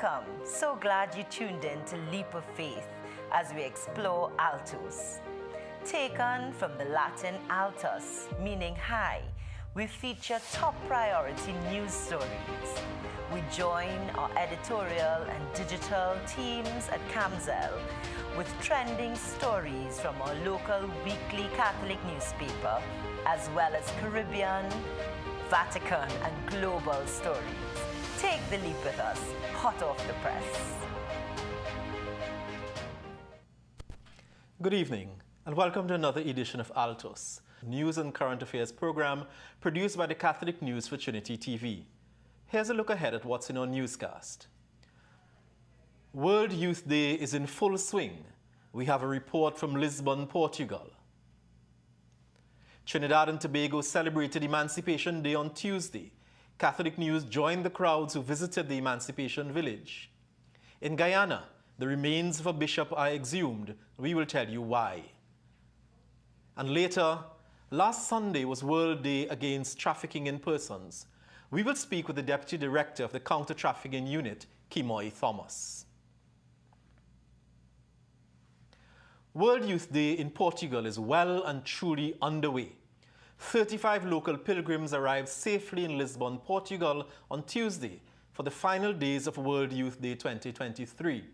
Welcome. So glad you tuned in to Leap of Faith as we explore Altos. Taken from the Latin altus, meaning high, we feature top priority news stories. We join our editorial and digital teams at Camzel with trending stories from our local weekly Catholic newspaper, as well as Caribbean, Vatican, and global stories. Take the leap with us, hot off the press. Good evening, and welcome to another edition of Altos, news and current affairs program produced by the Catholic News for Trinity TV. Here's a look ahead at what's in our newscast. World Youth Day is in full swing. We have a report from Lisbon, Portugal. Trinidad and Tobago celebrated Emancipation Day on Tuesday. Catholic News joined the crowds who visited the Emancipation Village. In Guyana, the remains of a bishop are exhumed. We will tell you why. And later, last Sunday was World Day Against Trafficking in Persons. We will speak with the Deputy Director of the Counter-Trafficking Unit, Kimoy Thomas. World Youth Day in Portugal is well and truly underway. 35 local pilgrims arrived safely in Lisbon, Portugal on Tuesday for the final days of World Youth Day 2023.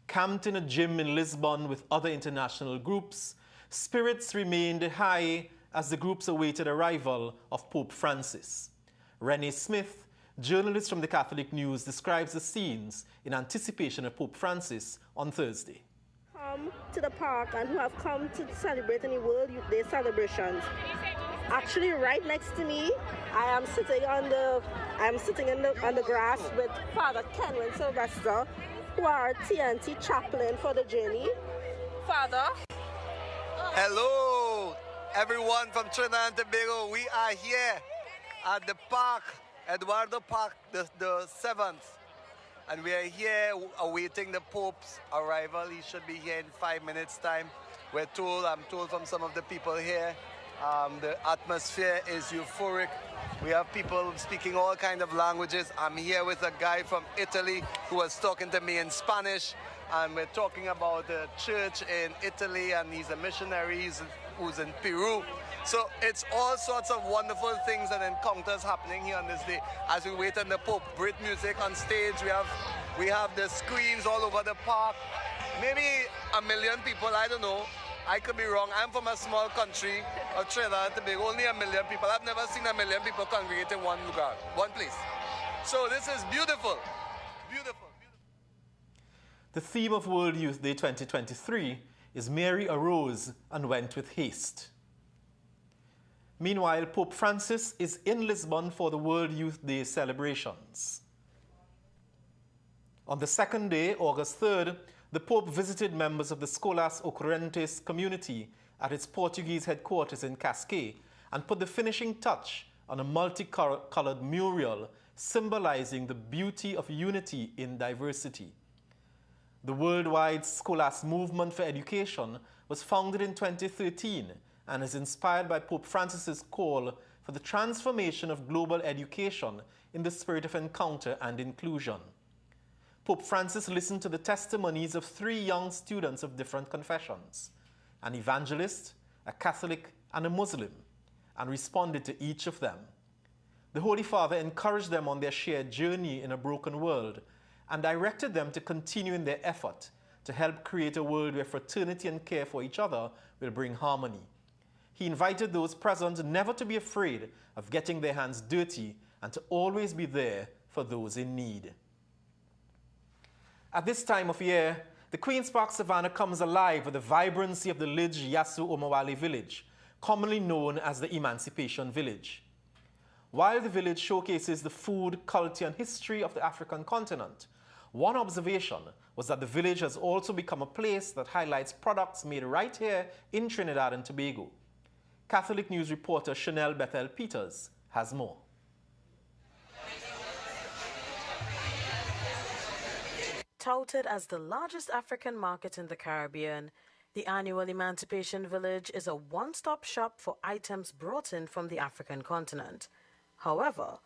Camped in a gym in Lisbon with other international groups, spirits remained high as the groups awaited arrival of Pope Francis. Renee Smith, journalist from the Catholic News, describes the scenes in anticipation of Pope Francis on Thursday. To the park and who have come to celebrate any World Youth Day celebrations. Actually, right next to me, I am sitting on the grass with Father Kenwin Sylvester, who are TNT chaplain for the journey. Father. Hello, everyone from Trinidad and Tobago. We are here at the park, Eduardo Park, the 7th. And we are here awaiting the Pope's arrival. He should be here in 5 minutes' time. I'm told from some of the people here, the atmosphere is euphoric. We have people speaking all kinds of languages. I'm here with a guy from Italy who was talking to me in Spanish. And we're talking about the church in Italy, and he's a missionary who's in Peru. So it's all sorts of wonderful things and encounters happening here on this day as we wait on the Pope. Great music on stage. We have the screens all over the park. Maybe 1 million people, I don't know. I could be wrong. I'm from a small country of Trinidad and Tobago, only 1 million people. I've never seen 1 million people congregate in one place. So this is beautiful. Beautiful. The theme of World Youth Day 2023 is Mary arose and went with haste. Meanwhile, Pope Francis is in Lisbon for the World Youth Day celebrations. On the second day, August 3rd, the Pope visited members of the Scholas Occurrentes community at its Portuguese headquarters in Cascais and put the finishing touch on a multicolored mural symbolizing the beauty of unity in diversity. The worldwide Scholas movement for education was founded in 2013 and is inspired by Pope Francis's call for the transformation of global education in the spirit of encounter and inclusion. Pope Francis listened to the testimonies of 3 young students of different confessions, an evangelist, a Catholic, and a Muslim, and responded to each of them. The Holy Father encouraged them on their shared journey in a broken world and directed them to continue in their effort to help create a world where fraternity and care for each other will bring harmony. He invited those present never to be afraid of getting their hands dirty and to always be there for those in need. At this time of year, the Queen's Park Savannah comes alive with the vibrancy of the Lidge Yasu Omawale village, commonly known as the Emancipation Village. While the village showcases the food, culture, and history of the African continent, one observation was that the village has also become a place that highlights products made right here in Trinidad and Tobago. Catholic News reporter Chanel Bethel Peters has more. Touted as the largest African market in the Caribbean, the annual Emancipation Village is a one-stop shop for items brought in from the African continent. However,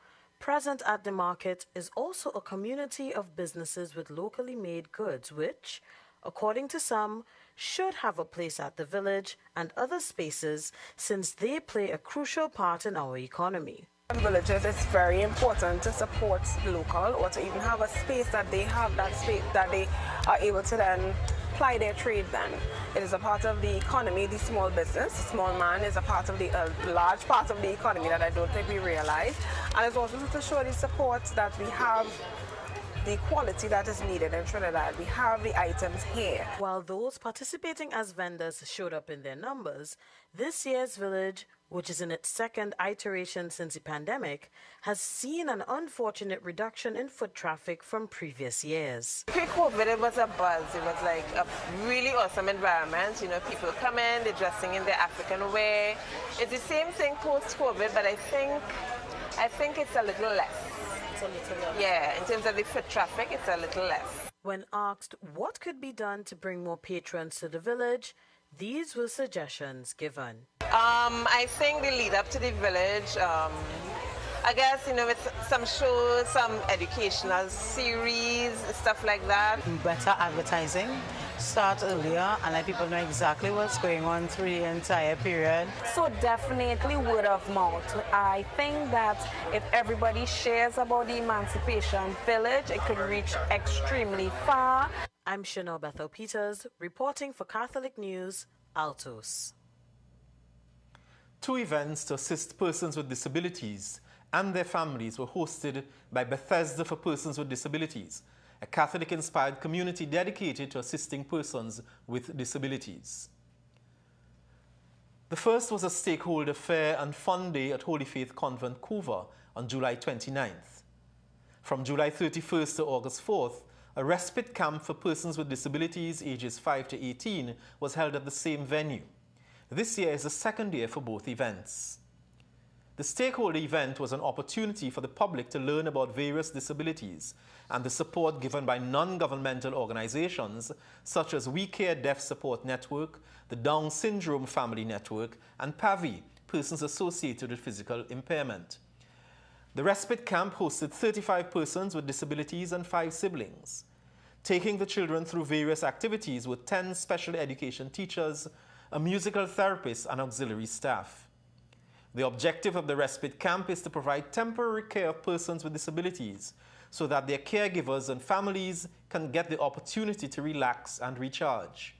Present at the market is also a community of businesses with locally made goods which, according to some, should have a place at the village and other spaces since they play a crucial part in our economy. Villages, it's very important to support local or to even have a space that they have, that space that they are able to then ply their trade then. It is a part of the economy, the small business, the small man is a part of the large part of the economy that I don't think we realize. And it's also to show the support that we have the quality that is needed in Trinidad. We have the items here. While those participating as vendors showed up in their numbers, this year's village, which is in its second iteration since the pandemic, has seen an unfortunate reduction in foot traffic from previous years. Pre-COVID, it was a buzz. It was like a really awesome environment. You know, people come in, they're dressing in their African way. It's the same thing post-COVID, but I think it's a little less. Yeah, in terms of the foot traffic, it's a little less. When asked what could be done to bring more patrons to the village, these were suggestions given. I think the lead up to the village, I guess, you know, with some shows, some educational series, stuff like that. Better advertising, start earlier and let people know exactly what's going on through the entire period. So definitely word of mouth. I think that if everybody shares about the Emancipation Village, it could reach extremely far. I'm Chanel Bethel Peters, reporting for Catholic News, Altos. 2 events to assist persons with disabilities and their families were hosted by Bethesda for Persons with Disabilities, a Catholic-inspired community dedicated to assisting persons with disabilities. The first was a stakeholder fair and fun day at Holy Faith Convent, Couva, on July 29th. From July 31st to August 4th, a respite camp for persons with disabilities ages 5 to 18 was held at the same venue. This year is the second year for both events. The stakeholder event was an opportunity for the public to learn about various disabilities and the support given by non-governmental organizations such as We Care Deaf Support Network, the Down Syndrome Family Network, and PAVI, Persons Associated with Physical Impairment. The respite camp hosted 35 persons with disabilities and 5 siblings. Taking the children through various activities with 10 special education teachers, a musical therapist, and auxiliary staff. The objective of the respite camp is to provide temporary care of persons with disabilities so that their caregivers and families can get the opportunity to relax and recharge.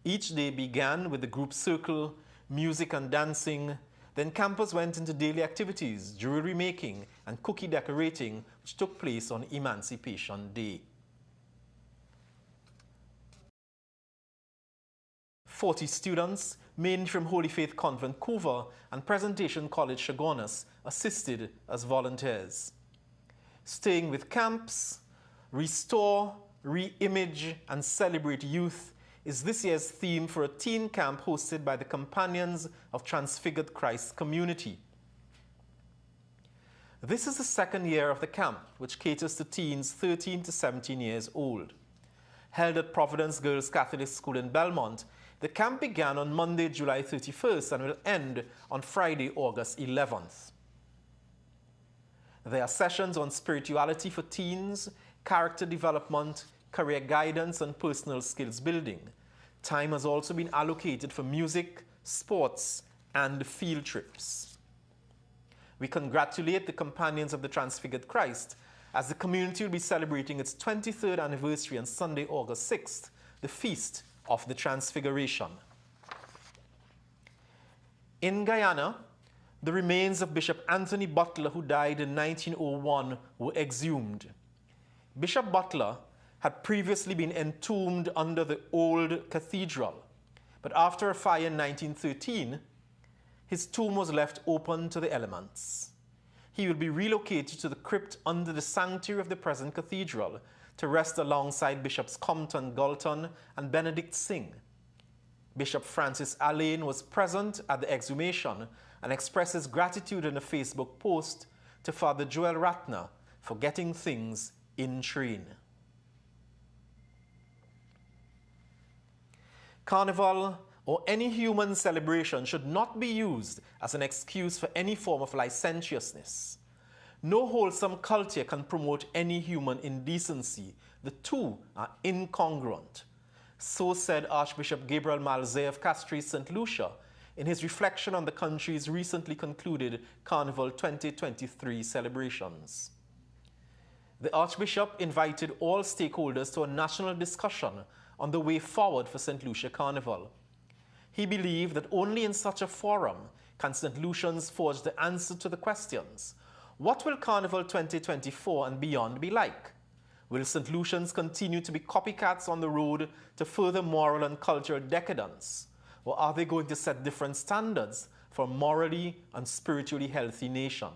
Each day began with the group circle, music and dancing. Then campers went into daily activities, jewelry making and cookie decorating, which took place on Emancipation Day. 40 students, mainly from Holy Faith Convent, Couva, and Presentation College, Chaguanas, assisted as volunteers. Staying with camps, restore, re-image, and celebrate youth is this year's theme for a teen camp hosted by the Companions of Transfigured Christ community. This is the second year of the camp, which caters to teens 13 to 17 years old. Held at Providence Girls Catholic School in Belmont, the camp began on Monday, July 31st and will end on Friday, August 11th. There are sessions on spirituality for teens, character development, career guidance, and personal skills building. Time has also been allocated for music, sports, and field trips. We congratulate the Companions of the Transfigured Christ as the community will be celebrating its 23rd anniversary on Sunday, August 6th, the Feast of the Transfiguration. In Guyana, the remains of Bishop Anthony Butler, who died in 1901, were exhumed. Bishop Butler had previously been entombed under the old cathedral, but after a fire in 1913, his tomb was left open to the elements. He will be relocated to the crypt under the sanctuary of the present cathedral to rest alongside Bishops Compton Galton and Benedict Singh. Bishop Francis Allain was present at the exhumation and expressed his gratitude in a Facebook post to Father Joel Ratner for getting things in train. Carnival or any human celebration should not be used as an excuse for any form of licentiousness. No wholesome culture can promote any human indecency. The two are incongruent. So said Archbishop Gabriel Malzay of Castries, St. Lucia, in his reflection on the country's recently concluded Carnival 2023 celebrations. The Archbishop invited all stakeholders to a national discussion on the way forward for St. Lucia Carnival. He believed that only in such a forum can St. Lucians forge the answer to the questions. What will Carnival 2024 and beyond be like? Will St. Lucians continue to be copycats on the road to further moral and cultural decadence? Or are they going to set different standards for a morally and spiritually healthy nation?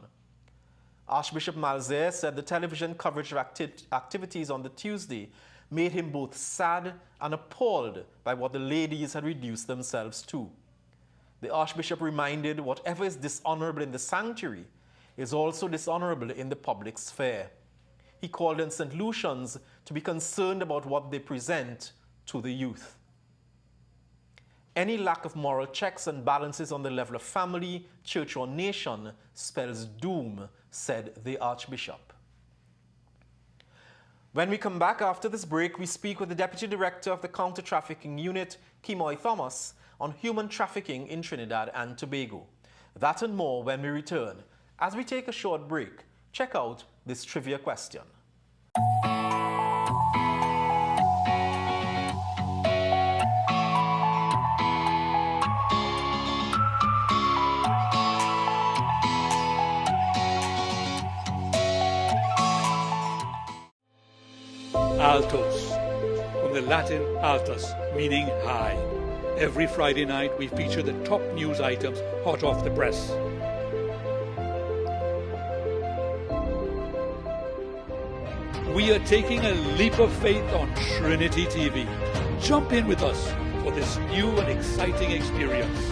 Archbishop Malzay said the television coverage of activities on the Tuesday made him both sad and appalled by what the ladies had reduced themselves to. The Archbishop reminded whatever is dishonorable in the sanctuary is also dishonorable in the public sphere. He called on St. Lucians to be concerned about what they present to the youth. Any lack of moral checks and balances on the level of family, church, or nation spells doom, said the Archbishop. When we come back after this break, we speak with the Deputy Director of the Counter-Trafficking Unit, Kimoy Thomas, on human trafficking in Trinidad and Tobago. That and more when we return. As we take a short break, check out this trivia question. Altos, from the Latin altus, meaning high. Every Friday night we feature the top news items hot off the press. We are taking a leap of faith on Trinity TV. Jump in with us for this new and exciting experience.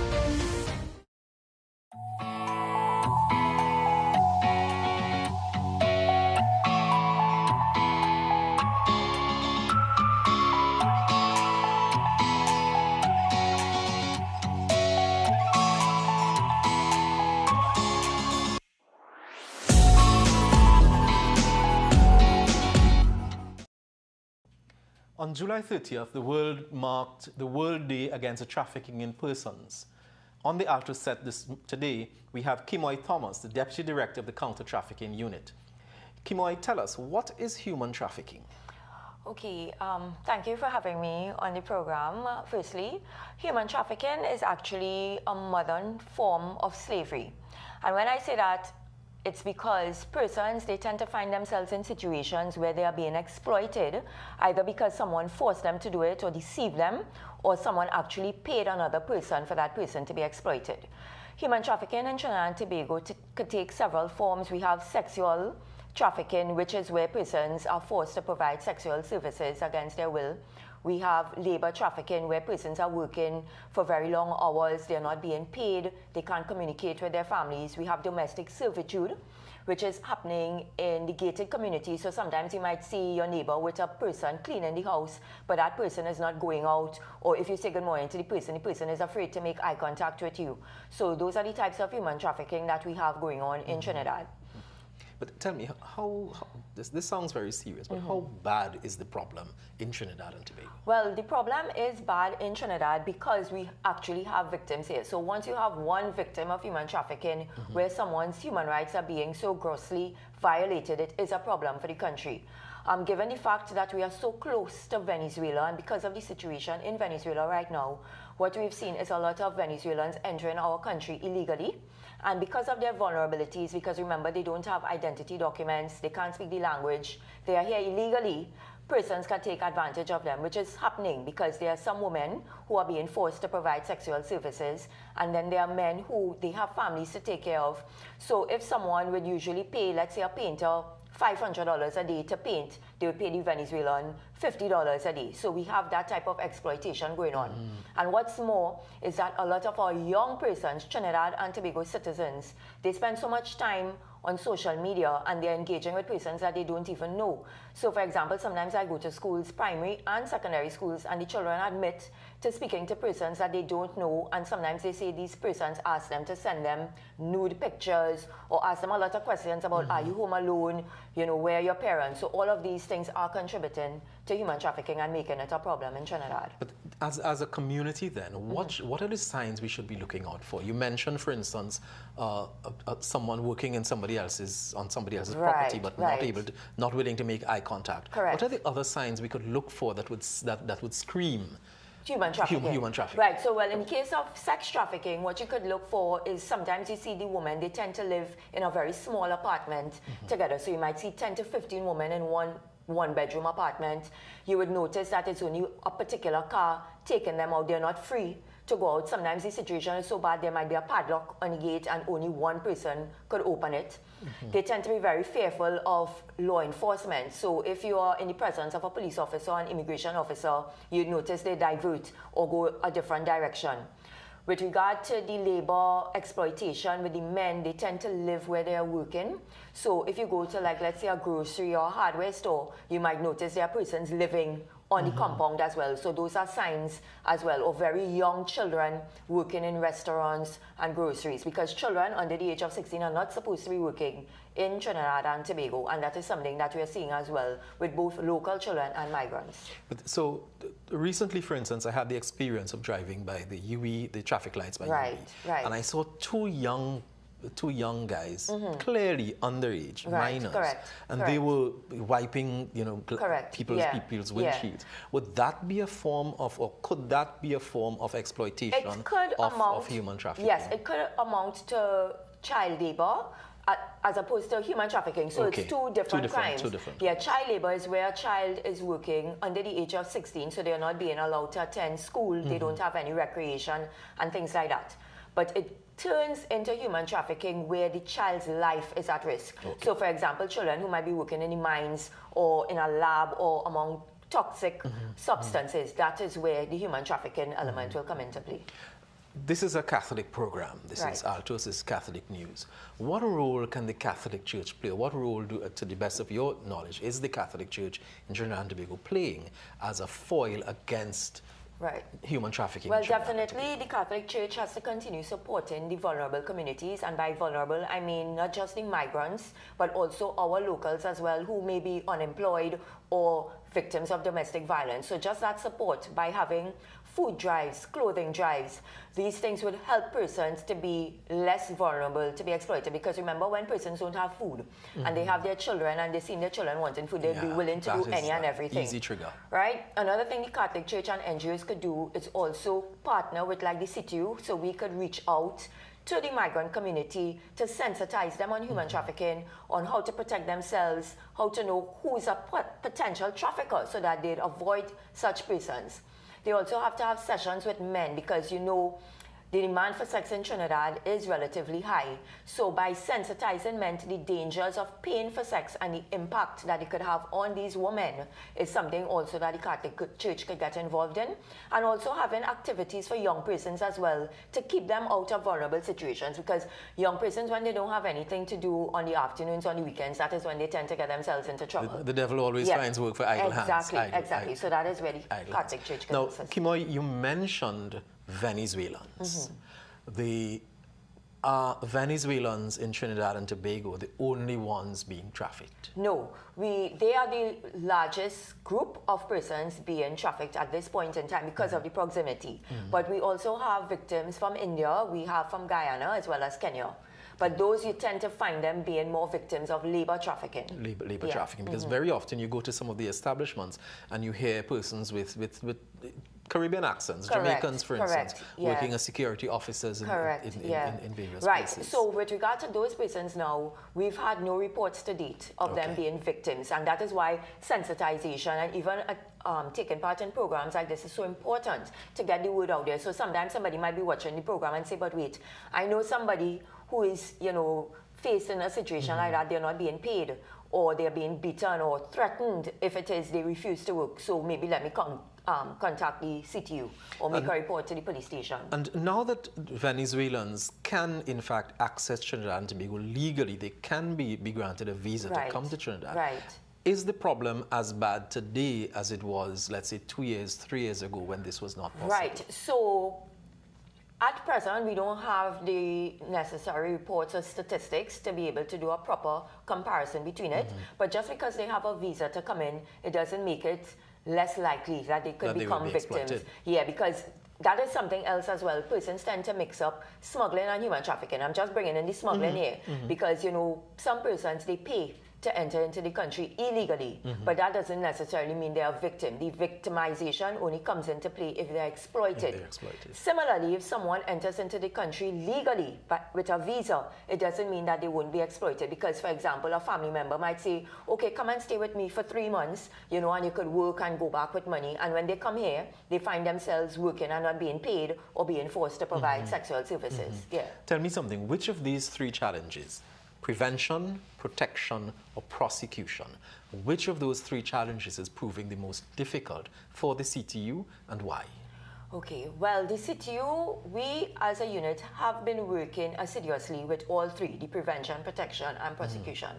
On July 30th, the world marked the World Day Against Trafficking in Persons. On the Altos set today, we have Kimoy Thomas, the Deputy Director of the Counter-Trafficking Unit. Kimoy, tell us, what is human trafficking? Okay, thank you for having me on the program. Firstly, human trafficking is actually a modern form of slavery. And when I say that, it's because persons, they tend to find themselves in situations where they are being exploited, either because someone forced them to do it or deceived them, or someone actually paid another person for that person to be exploited. Human trafficking in Trinidad and Tobago could take several forms. We have sexual trafficking, which is where persons are forced to provide sexual services against their will. We have labor trafficking, where persons are working for very long hours, they're not being paid, they can't communicate with their families. We have domestic servitude, which is happening in the gated community. So sometimes you might see your neighbor with a person cleaning the house, but that person is not going out. Or if you say good morning to the person is afraid to make eye contact with you. So those are the types of human trafficking that we have going on in Trinidad. But tell me, this sounds very serious, but how bad is the problem in Trinidad and Tobago? Well, the problem is bad in Trinidad because we actually have victims here. So once you have one victim of human trafficking where someone's human rights are being so grossly violated, it is a problem for the country. Given the fact that we are so close to Venezuela, and because of the situation in Venezuela right now, what we've seen is a lot of Venezuelans entering our country illegally. And because of their vulnerabilities, because remember, they don't have identity documents, they can't speak the language, they are here illegally, persons can take advantage of them, which is happening because there are some women who are being forced to provide sexual services, and then there are men who they have families to take care of. So if someone would usually pay, let's say a painter, $500 a day to paint, they would pay the Venezuelan $50 a day. So we have that type of exploitation going on. And what's more is that a lot of our young persons, Trinidad and Tobago citizens, they spend so much time on social media and they're engaging with persons that they don't even know. So for example, sometimes I go to schools, primary and secondary schools, and the children admit to speaking to persons that they don't know, and sometimes they say these persons ask them to send them nude pictures or ask them a lot of questions about are you home alone, you know, where are your parents? So all of these things are contributing to human trafficking and making it a problem in Trinidad. But as a community then, what are the signs we should be looking out for? You mentioned, for instance, someone working in somebody else's property, but not willing to make eye contact. Correct. What are the other signs we could look for that would scream human trafficking? Human trafficking. Right. So, well, in case of sex trafficking, what you could look for is sometimes you see the women, they tend to live in a very small apartment together. So you might see 10 to 15 women in one bedroom apartment. You would notice that it's only a particular car taking them out. They're not free to go out. Sometimes the situation is so bad there might be a padlock on the gate and only one person could open it. They tend to be very fearful of law enforcement. So if you are in the presence of a police officer or an immigration officer, you'd notice they divert or go a different direction. With regard to the labor exploitation with the men, they tend to live where they are working. So if you go to, like, let's say a grocery or a hardware store, you might notice there are persons living on the compound as well. So those are signs as well of very young children working in restaurants and groceries, because children under the age of 16 are not supposed to be working in Trinidad and Tobago, and that is something that we are seeing as well with both local children and migrants. So recently, for instance, I had the experience of driving by the UE, the traffic lights by UE, and I saw two young guys, clearly underage, minors, and they were wiping, you know, people's windshields. Would that be a form of, or could that be a form of exploitation of human trafficking? Yes, it could amount to child labor as opposed to human trafficking. So it's two different crimes. Yeah, child labor is where a child is working under the age of 16, so they're not being allowed to attend school, they don't have any recreation and things like that. But it turns into human trafficking where the child's life is at risk. So for example, children who might be working in the mines or in a lab or among toxic substances, that is where the human trafficking element will come into play. This is a Catholic program. This is Altos, is Catholic News. What role can the Catholic Church play? What role, to the best of your knowledge, is the Catholic Church in Trinidad and Tobago playing as a foil against human trafficking? Well, definitely the Catholic Church has to continue supporting the vulnerable communities, and by vulnerable I mean not just the migrants but also our locals as well, who may be unemployed or victims of domestic violence. So just that support by having food drives, clothing drives, these things would help persons to be less vulnerable to be exploited. Because remember, when persons don't have food and they have their children and they see their children wanting food, they'll be willing to do any and everything. Easy trigger. Right? Another thing the Catholic Church and NGOs could do is also partner with, like, the CTU, so we could reach out to the migrant community to sensitize them on human trafficking, on how to protect themselves, how to know who's a potential trafficker so that they'd avoid such persons. They also have to have sessions with men, because, you know, the demand for sex in Trinidad is relatively high. So by sensitizing men to the dangers of paying for sex and the impact that it could have on these women is something also that the Catholic Church could get involved in. And also having activities for young persons as well to keep them out of vulnerable situations, because young persons, when they don't have anything to do on the afternoons, on the weekends, that is when they tend to get themselves into trouble. The devil always finds work for idle hands. Exactly. So that is where the Catholic Church can assist. Now, Kimoy, you mentioned Venezuelans. Venezuelans in Trinidad and Tobago the only ones being trafficked? No, they are the largest group of persons being trafficked at this point in time because of the proximity. But we also have victims from India, we have from Guyana as well as Kenya. But those, you tend to find them being more victims of labor trafficking. Labor trafficking, because very often you go to some of the establishments and you hear persons with Caribbean accents, Jamaicans, for instance, working as security officers in various places. So with regard to those persons now, we've had no reports to date of them being victims, and that is why sensitization and even taking part in programs like this is so important to get the word out there. So sometimes somebody might be watching the program and say, but wait, I know somebody who is, you know, facing a situation like that, they're not being paid, or they're being beaten or threatened if it is they refuse to work. So maybe let me contact the CTU or make a report to the police station. And now that Venezuelans can, in fact, access Trinidad and Tobago legally, they can be granted a visa to come to Trinidad. Right. Is the problem as bad today as it was, let's say, 2 years, 3 years ago when this was not possible? Right. So at present, we don't have the necessary reports or statistics to be able to do a proper comparison between it. But just because they have a visa to come in, it doesn't make it less likely that they could become victims. Yeah, because that is something else as well. Persons tend to mix up smuggling and human trafficking. I'm just bringing in the smuggling here because, you know, some persons, they pay to enter into the country illegally, but that doesn't necessarily mean they're a victim. The victimization only comes into play if they're exploited. Similarly, if someone enters into the country legally but with a visa, it doesn't mean that they won't be exploited because, for example, a family member might say, okay, come and stay with me for 3 months, you know, and you could work and go back with money. And when they come here, they find themselves working and not being paid or being forced to provide sexual services. Yeah. Tell me something, which of these 3 challenges, prevention, protection, or prosecution, which of those 3 challenges is proving the most difficult for the CTU and why? Okay, well, the CTU, we as a unit have been working assiduously with all 3, the prevention, protection, and prosecution.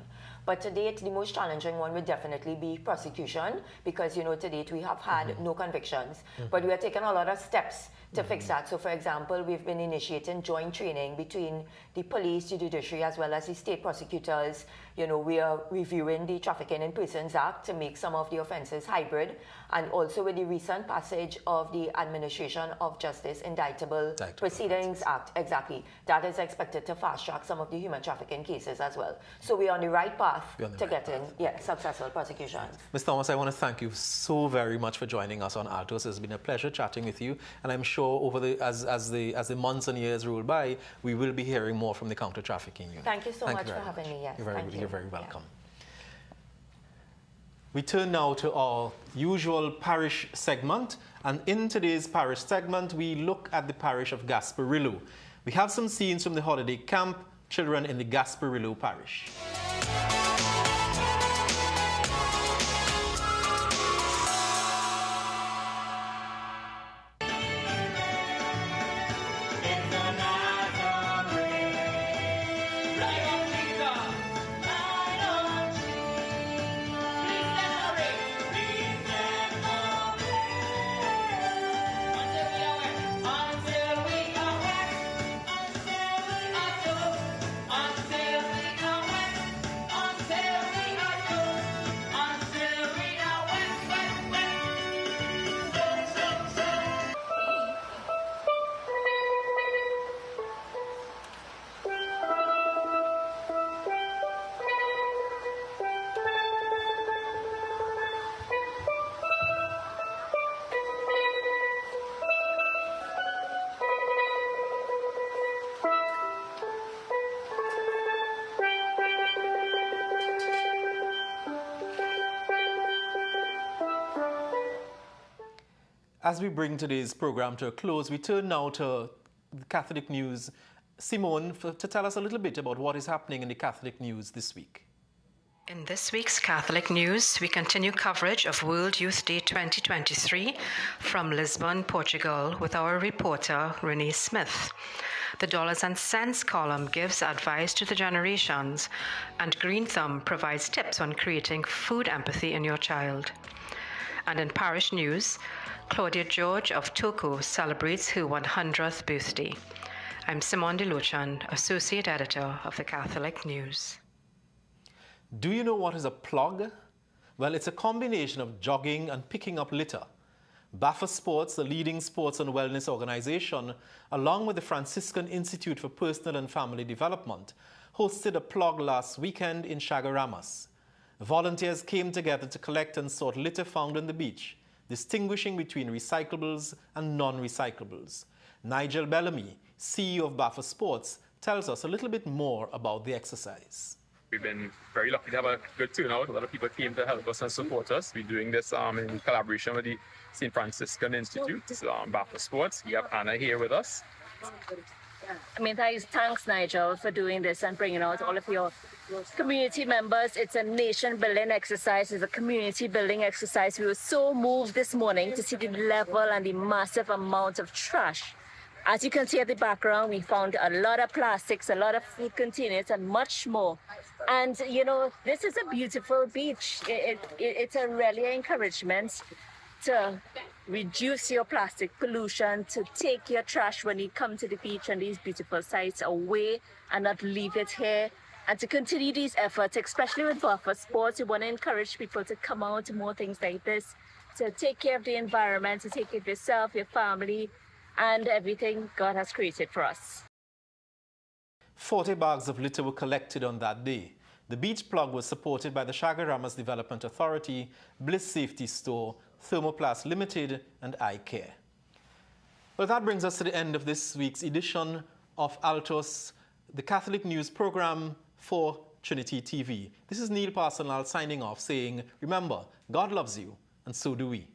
But to date, the most challenging one would definitely be prosecution because, you know, to date we have had no convictions. But we are taking a lot of steps to fix that. So, for example, we've been initiating joint training between the police, the judiciary, as well as the state prosecutors. You know, we are reviewing the Trafficking in Persons Act to make some of the offences hybrid. And also with the recent passage of the Administration of Justice Indictable Proceedings Act, that is expected to fast-track some of the human trafficking cases as well. So we're on the right path to getting successful prosecutions. Ms. Thomas, I want to thank you so very much for joining us on Altos. It's been a pleasure chatting with you, and I'm sure over the as the months and years roll by, we will be hearing more from the counter-trafficking unit. Thank you so much for having me. Yes, you're very welcome. We turn now to our usual parish segment, and in today's parish segment, we look at the parish of Gasparillo. We have some scenes from the holiday camp, children in the Gasparillo parish. As we bring today's program to a close, we turn now to the Catholic News. Simone, to tell us a little bit about what is happening in the Catholic News this week. In this week's Catholic News, we continue coverage of World Youth Day 2023 from Lisbon, Portugal, with our reporter, Renee Smith. The Dollars and Cents column gives advice to the generations, and Green Thumb provides tips on creating food empathy in your child. And in parish news, Claudia George of Toko celebrates her 100th birthday. I'm Simone DeLochan, Associate Editor of the Catholic News. Do you know what is a plug? Well, it's a combination of jogging and picking up litter. BAFA Sports, the leading sports and wellness organization, along with the Franciscan Institute for Personal and Family Development, hosted a plug last weekend in Chagaramas. Volunteers came together to collect and sort litter found on the beach, distinguishing between recyclables and non-recyclables. Nigel Bellamy, CEO of BAFA Sports, tells us a little bit more about the exercise. We've been very lucky to have a good turnout. A lot of people came to help us and support us. We're doing this in collaboration with the St. Franciscan Institute, BAFA Sports. We have Anna here with us. I mean, thanks, Nigel, for doing this and bringing out all of your community members. It's a nation-building exercise. It's a community-building exercise. We were so moved this morning to see the level and the massive amount of trash. As you can see at the background, we found a lot of plastics, a lot of food containers, and much more. And, you know, this is a beautiful beach. It's a really encouragement to reduce your plastic pollution, to take your trash when you come to the beach and these beautiful sites away and not leave it here. And to continue these efforts, especially with buffer sports, we want to encourage people to come out to more things like this, to take care of the environment, to take care of yourself, your family, and everything God has created for us. 40 bags of litter were collected on that day. The beach plug was supported by the Shagaramas Development Authority, Bliss Safety Store, Thermoplast Limited, and iCare. Well, that brings us to the end of this week's edition of Altos, the Catholic News Program for Trinity TV. This is Neil Parsonal signing off, saying, remember, God loves you, and so do we.